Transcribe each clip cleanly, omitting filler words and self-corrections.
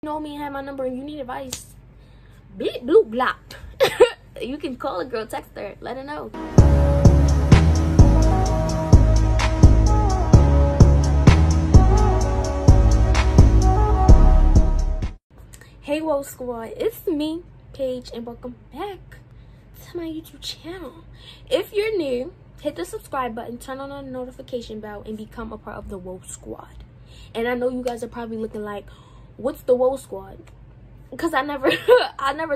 know me and have my number and you need advice, bleep bloop blop. You can call a girl, text her, let her know. Hey Whoa Squad, it's me, Paige, and welcome back to my YouTube channel. If you're new, hit the subscribe button, turn on the notification bell, and become a part of the Whoa Squad. And I know you guys are probably looking like, what's the Whoa Squad? Because I never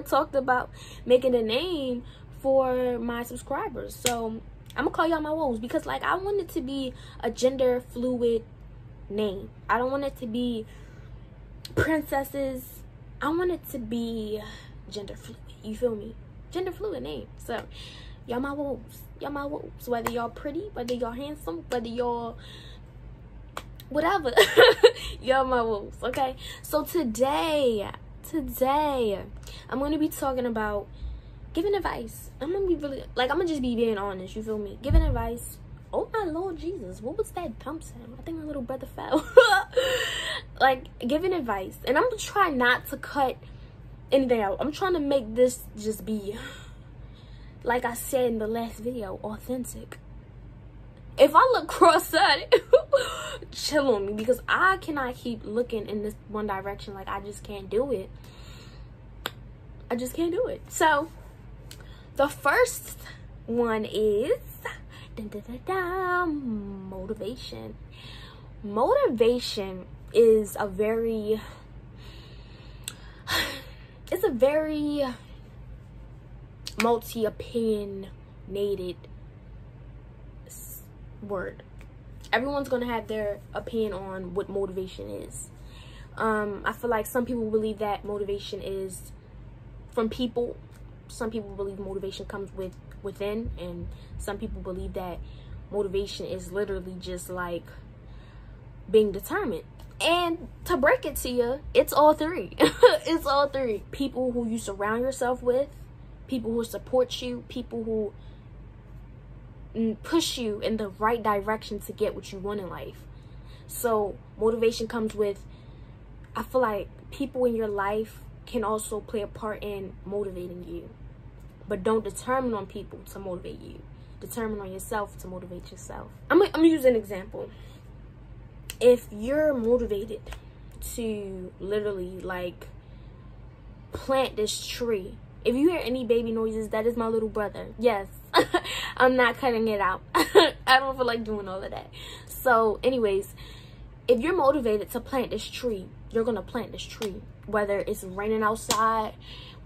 talked about making a name for my subscribers. So I'm gonna call y'all my woes, because like I want it to be a gender fluid name. I don't want it to be princesses. I want it to be gender fluid. You feel me? Gender fluid name. So y'all my woes. Y'all my woes. Whether y'all pretty, whether y'all handsome, whether y'all whatever. Y'all my woes. Okay. So today I'm gonna be talking about giving advice. I'm gonna just be being honest. You feel me? Giving advice. Oh my Lord Jesus, what was that dump sound? I think my little brother fell. Like, giving advice. And I'm gonna try not to cut anything out. I'm trying to make this just be, like I said in the last video, authentic. If I look cross-eyed, chill on me, because I cannot keep looking in this one direction. Like, I just can't do it. I just can't do it. So, the first one is motivation. Motivation is a very multi-opinionated word. Everyone's gonna have their opinion on what motivation is. I feel like some people believe that motivation is from people. Some people believe motivation comes within, and some people believe that motivation is literally just like being determined. And to break it to you, it's all three. It's all three. People who you surround yourself with, people who support you, people who push you in the right direction to get what you want in life. So motivation comes with, I feel like people in your life can also play a part in motivating you. But don't determine on people to motivate you. Determine on yourself to motivate yourself. I'm gonna use an example. If you're motivated to literally like plant this tree. If you hear any baby noises, that is my little brother. Yes, I'm not cutting it out. I don't feel like doing all of that. So anyways, if you're motivated to plant this tree, you're gonna plant this tree. Whether it's raining outside,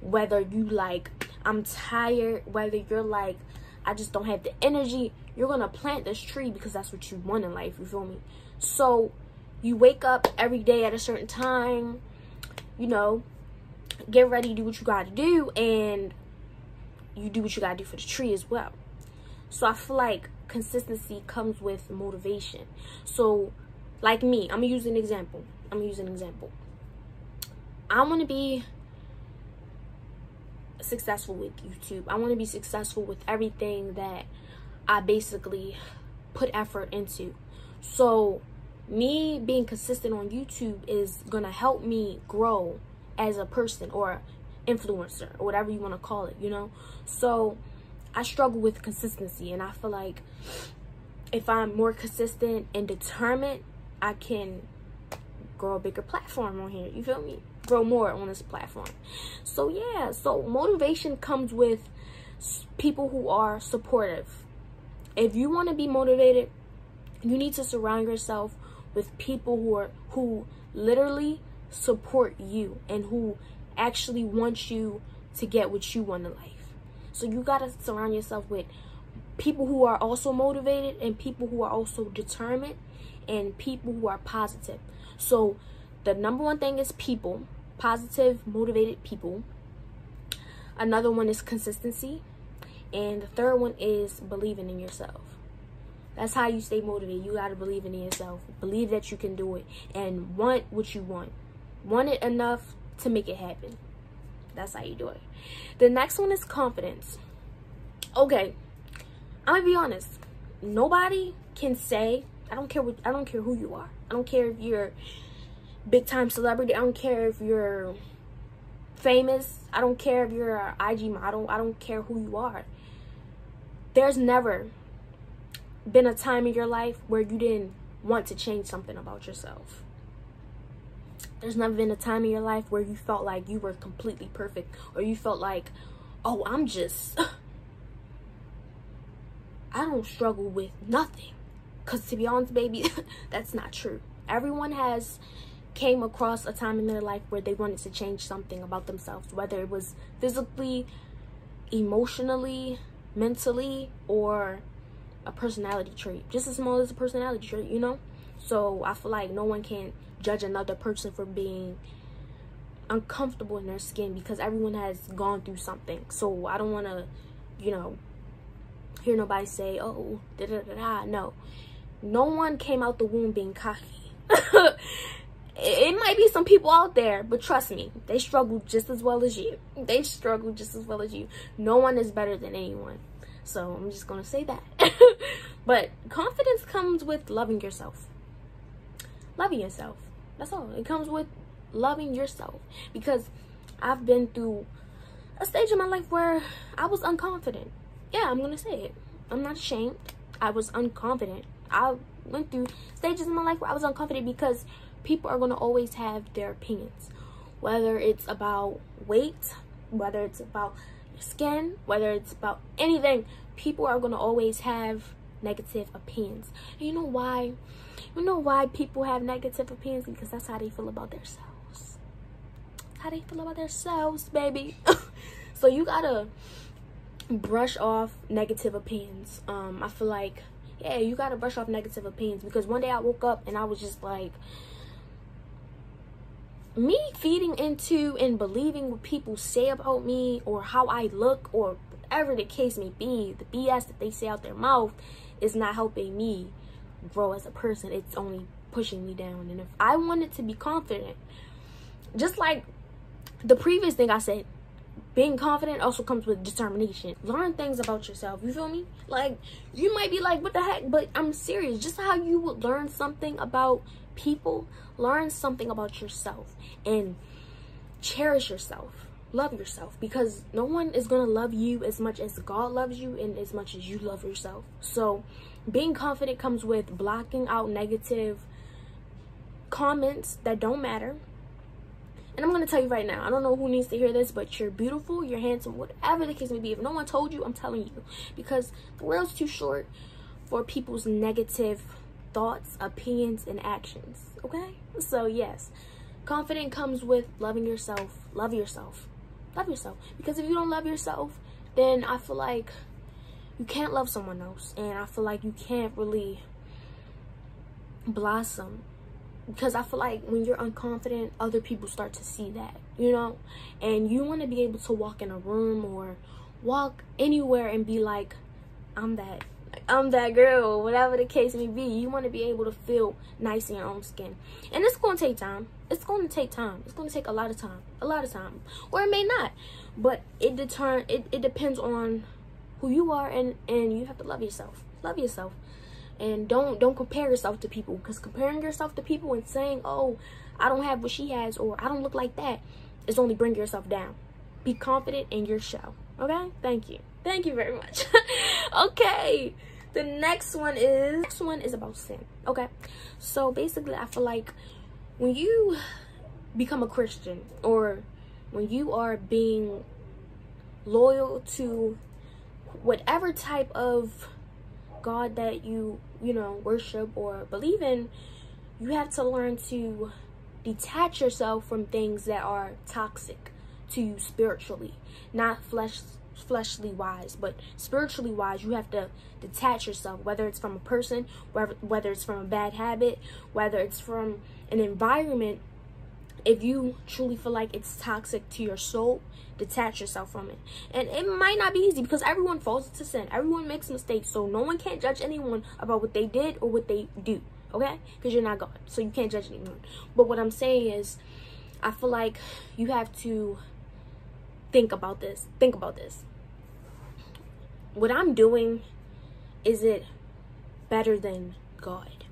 whether you like, I'm tired, whether you're like, I just don't have the energy, you're gonna plant this tree because that's what you want in life. You feel me? So you wake up every day at a certain time, you know, get ready, do what you gotta do, and you do what you gotta do for the tree as well. So I feel like consistency comes with motivation. So like me, I'm gonna use an example. I want to be successful with YouTube. I want to be successful with everything that I basically put effort into. So me being consistent on YouTube is gonna help me grow as a person or influencer or whatever you want to call it, you know. So I struggle with consistency, and I feel like if I'm more consistent and determined, I can grow a bigger platform on here. You feel me? Grow more on this platform. So yeah, so motivation comes with people who are supportive. If you want to be motivated, you need to surround yourself with people who literally support you and who actually want you to get what you want in life. So you got to surround yourself with people who are also motivated, and people who are also determined, and people who are positive. So the number one thing is people, positive, motivated people. Another one is consistency, and the third one is believing in yourself. That's how you stay motivated. You got to believe in yourself, believe that you can do it, and want what you want it enough to make it happen. That's how you do it. The next one is confidence. Okay, I'm gonna be honest, nobody can say, I don't care who you are, I don't care if you're big time celebrity. I don't care if you're famous. I don't care if you're an IG model. I don't care who you are. There's never been a time in your life where you didn't want to change something about yourself. There's never been a time in your life where you felt like you were completely perfect, or you felt like, oh, I don't struggle with nothing. Because to be honest, baby, that's not true. Everyone has came across a time in their life where they wanted to change something about themselves, whether it was physically, emotionally, mentally, or a personality trait. Just as small as a personality trait, you know? So I feel like no one can judge another person for being uncomfortable in their skin, because everyone has gone through something. So I don't want to, you know, hear nobody say, oh, da-da-da-da. No one came out the womb being cocky. It might be some people out there, but trust me, they struggle just as well as you. They struggle just as well as you. No one is better than anyone. So I'm just going to say that. But confidence comes with loving yourself. Loving yourself. That's all. It comes with loving yourself. Because I've been through a stage in my life where I was unconfident. Yeah, I'm going to say it. I'm not ashamed. I was unconfident. I went through stages in my life where I was unconfident because people are going to always have their opinions. Whether it's about weight, whether it's about your skin, whether it's about anything, people are going to always have negative opinions. And you know why? You know why people have negative opinions? Because that's how they feel about themselves. How they feel about themselves, baby. So you gotta brush off negative opinions. I feel like, yeah, you gotta brush off negative opinions, because one day I woke up and I was just like, me feeding into and believing what people say about me, or how I look, or whatever the case may be, the BS that they say out their mouth is not helping me grow as a person. It's only pushing me down. And if I wanted to be confident, just like the previous thing I said, being confident also comes with determination. Learn things about yourself. You feel me? Like, you might be like, what the heck? But I'm serious. Just how you would learn something about people, learn something about yourself. And cherish yourself. Love yourself. Because no one is going to love you as much as God loves you, and as much as you love yourself. So being confident comes with blocking out negative comments that don't matter. And I'm going to tell you right now, I don't know who needs to hear this, but you're beautiful, you're handsome, whatever the case may be. If no one told you, I'm telling you. Because the world's too short for people's negative thoughts, opinions, and actions. Okay? So yes, confidence comes with loving yourself. Love yourself. Love yourself. Because if you don't love yourself, then I feel like you can't love someone else. And I feel like you can't really blossom. Because I feel like when you're unconfident, other people start to see that, you know? And you want to be able to walk in a room or walk anywhere and be like, I'm that girl, whatever the case may be. You want to be able to feel nice in your own skin. And it's going to take time. It's going to take time. It's going to take a lot of time. A lot of time. Or it may not. But it depends on who you are, and you have to love yourself. Love yourself. And don't compare yourself to people, because comparing yourself to people and saying, oh, I don't have what she has, or I don't look like that, is only bring yourself down. Be confident in your show. Okay? Thank you. Thank you very much. Okay. The next one is about sin. Okay? So basically, I feel like when you become a Christian, or when you are being loyal to whatever type of God that you know, worship or believe in, you have to learn to detach yourself from things that are toxic to you spiritually. Not fleshly wise, but spiritually wise. You have to detach yourself, whether it's from a person, whether it's from a bad habit, whether it's from an environment. If you truly feel like it's toxic to your soul, detach yourself from it. And it might not be easy, because everyone falls into sin. Everyone makes mistakes. So no one can't judge anyone about what they did or what they do. Okay? Because you're not God. So you can't judge anyone. But what I'm saying is, I feel like you have to think about this. Think about this. What I'm doing, is it better than God?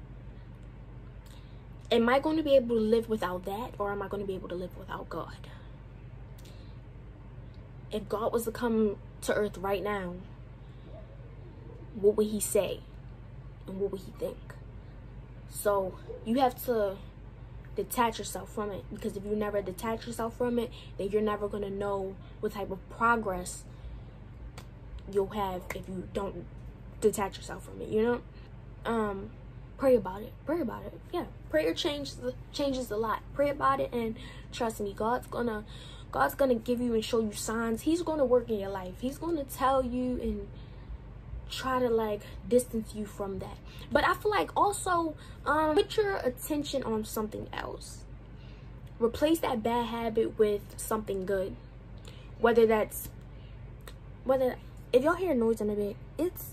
am I going to be able to live without that, or am I going to be able to live without God? If God was to come to earth right now, what would he say? And what would he think? So you have to detach yourself from it, because if you never detach yourself from it, then you're never going to know what type of progress you'll have if you don't detach yourself from it, you know? Pray about it. Pray about it. Yeah, prayer changes a lot. Pray about it, and trust me, God's gonna give you and show you signs. He's gonna work in your life. He's gonna tell you and try to like distance you from that. But I feel like also put your attention on something else. Replace that bad habit with something good. Whether if y'all hear noise in a bit, it's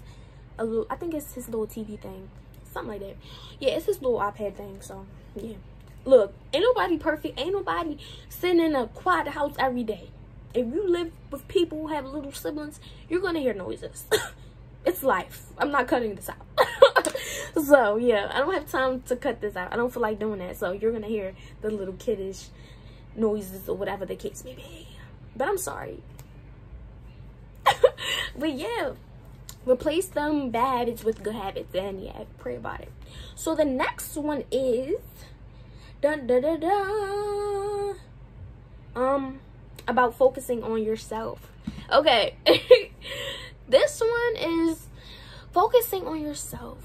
a little, I think it's his little TV thing, something like that. Yeah, it's his little iPad thing. So yeah, look, ain't nobody perfect. Ain't nobody sitting in a quiet house every day. If you live with people who have little siblings, you're gonna hear noises. It's life. I'm not cutting this out. So yeah, I don't have time to cut this out. I don't feel like doing that. So you're gonna hear the little kiddish noises or whatever the case may be. But I'm sorry. But yeah, replace them bad habits with good habits, and yeah, pray about it. So the next one is about focusing on yourself. Okay. This one is focusing on yourself.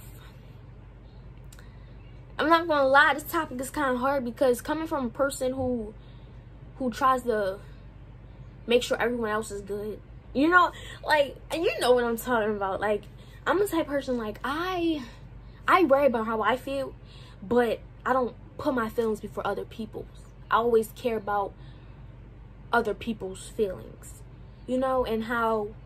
I'm not gonna lie, this topic is kind of hard, because coming from a person who tries to make sure everyone else is good, you know, like, and you know what I'm talking about. Like, I'm the type of person, like, I worry about how I feel, but I don't put my feelings before other people's. I always care about other people's feelings, you know, and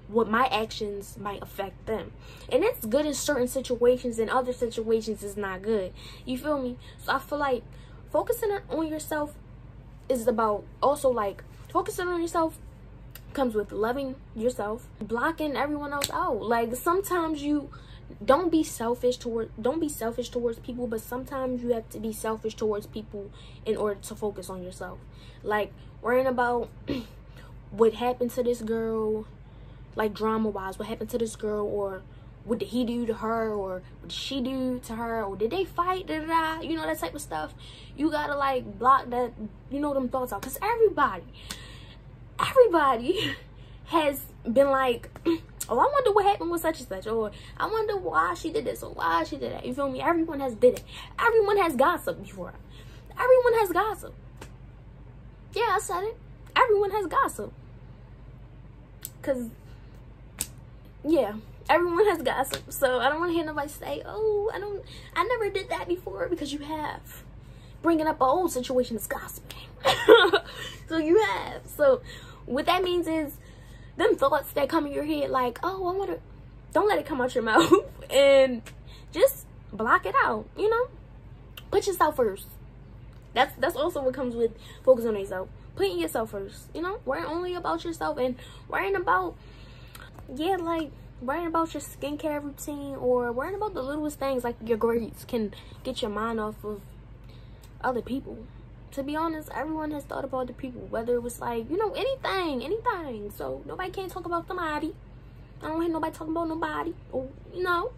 what my actions might affect them. And it's good in certain situations, and other situations is not good. You feel me? So I feel like focusing on yourself is about also, like, focusing on yourself comes with loving yourself, blocking everyone else out. Like, sometimes you don't be selfish towards people, but sometimes you have to be selfish towards people in order to focus on yourself. Like, worrying about what happened to this girl, like drama wise, what happened to this girl, or what did he do to her, or what did she do to her, or did they fight, you know, that type of stuff. You gotta like block that, you know, them thoughts out, because everybody has been like, oh, I wonder what happened with such and such, or I wonder why she did this, or why she did that. You feel me? Everyone has did it. Everyone has gossip before. Everyone has gossip. Yeah, I said it. Everyone has gossip. Cause yeah, everyone has gossip. So I don't want to hear nobody say, oh, I never did that before, because you have. Bringing up an old situation is gossiping. So you have. So what that means is, them thoughts that come in your head, like, oh, don't let it come out your mouth, and just block it out, you know? Put yourself first. That's also what comes with focusing on yourself. Putting yourself first, you know? Worrying only about yourself, and worrying about, yeah, like, worrying about your skincare routine, or worrying about the littlest things, like your grades, can get your mind off of other people. To be honest, everyone has thought about the people, whether it was like, you know, anything. So nobody can't talk about somebody. I don't hear nobody talking about nobody, or, you know.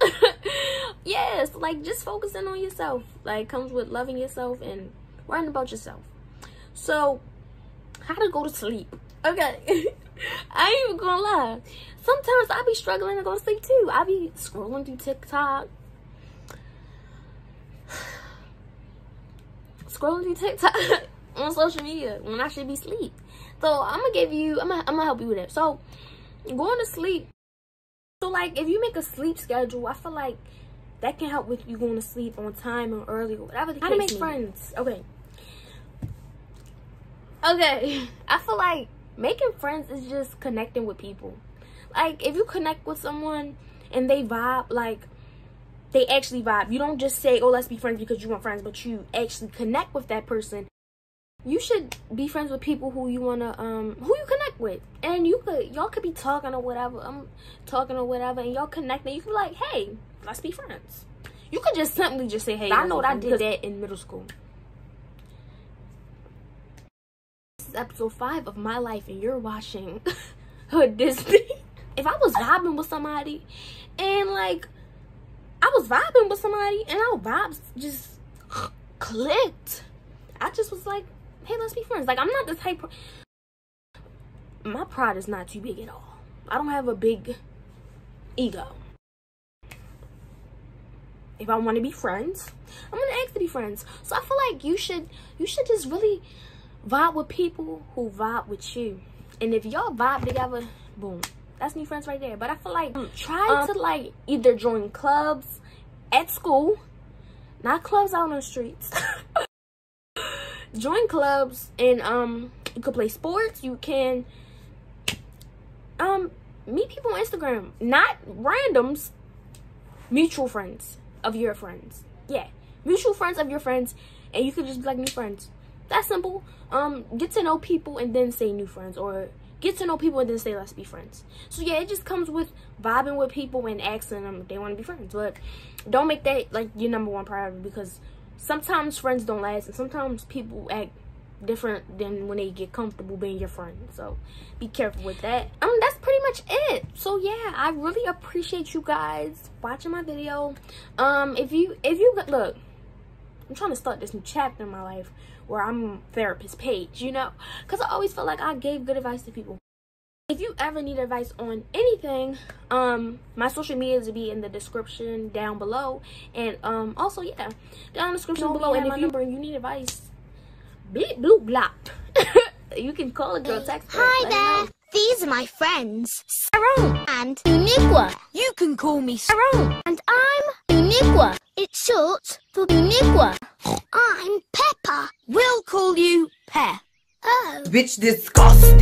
Yes, like, just focusing on yourself, like, comes with loving yourself and worrying about yourself. So, how to go to sleep? Okay. I ain't even gonna lie, sometimes I be struggling to go to sleep too. I be scrolling through TikTok, on social media when I should be asleep. So I'm gonna help you with that. So going to sleep, so like, if you make a sleep schedule, I feel like that can help with you going to sleep on time or early, or whatever the case. How to make friends? Okay, I feel like making friends is just connecting with people. Like, if you connect with someone and they vibe, like, they actually vibe. You don't just say, oh, let's be friends because you want friends, but you actually connect with that person. You should be friends with people who you wanna, who you connect with. And y'all could be talking or whatever, and y'all connect, and you can be like, hey, let's be friends. You could just simply just say, hey, I know that I did that in middle school. is episode 5 of my life, and you're watching Hood Disney. If I was vibing with somebody, and like, and our vibes just clicked, I just was like, hey, let's be friends. Like, I'm not the type of, my pride is not too big at all. I don't have a big ego. If I want to be friends, I'm gonna ask to be friends. So I feel like you should just really vibe with people who vibe with you. And if y'all vibe together, boom, that's new friends right there. But I feel like try to like either join clubs at school, not clubs out on the streets. Join clubs, and you can play sports. You can meet people on Instagram, not randoms, mutual friends of your friends. Yeah, mutual friends of your friends, and you can just be like new friends. That's simple. Get to know people and then say new friends, or get to know people and then say let's be friends. So yeah, it just comes with vibing with people and asking them if they want to be friends. But don't make that like your #1 priority, because sometimes friends don't last, and sometimes people act different than when they get comfortable being your friend. So be careful with that. That's pretty much it. So yeah, I really appreciate you guys watching my video. If you look, I'm trying to start this new chapter in my life where I'm therapist page, you know, because I always felt like I gave good advice to people. If you ever need advice on anything, my social medias will be in the description down below, and also yeah, down in the description below. And if you need advice, bleep bloop blop, you can call a girl, text her. Hi there. These are my friends, Sarong and Uniqua. You can call me Sarong. And I'm Uniqua. It's short for Uniqua. I'm Peppa. We'll call you Pe. Oh. Bitch disgusting.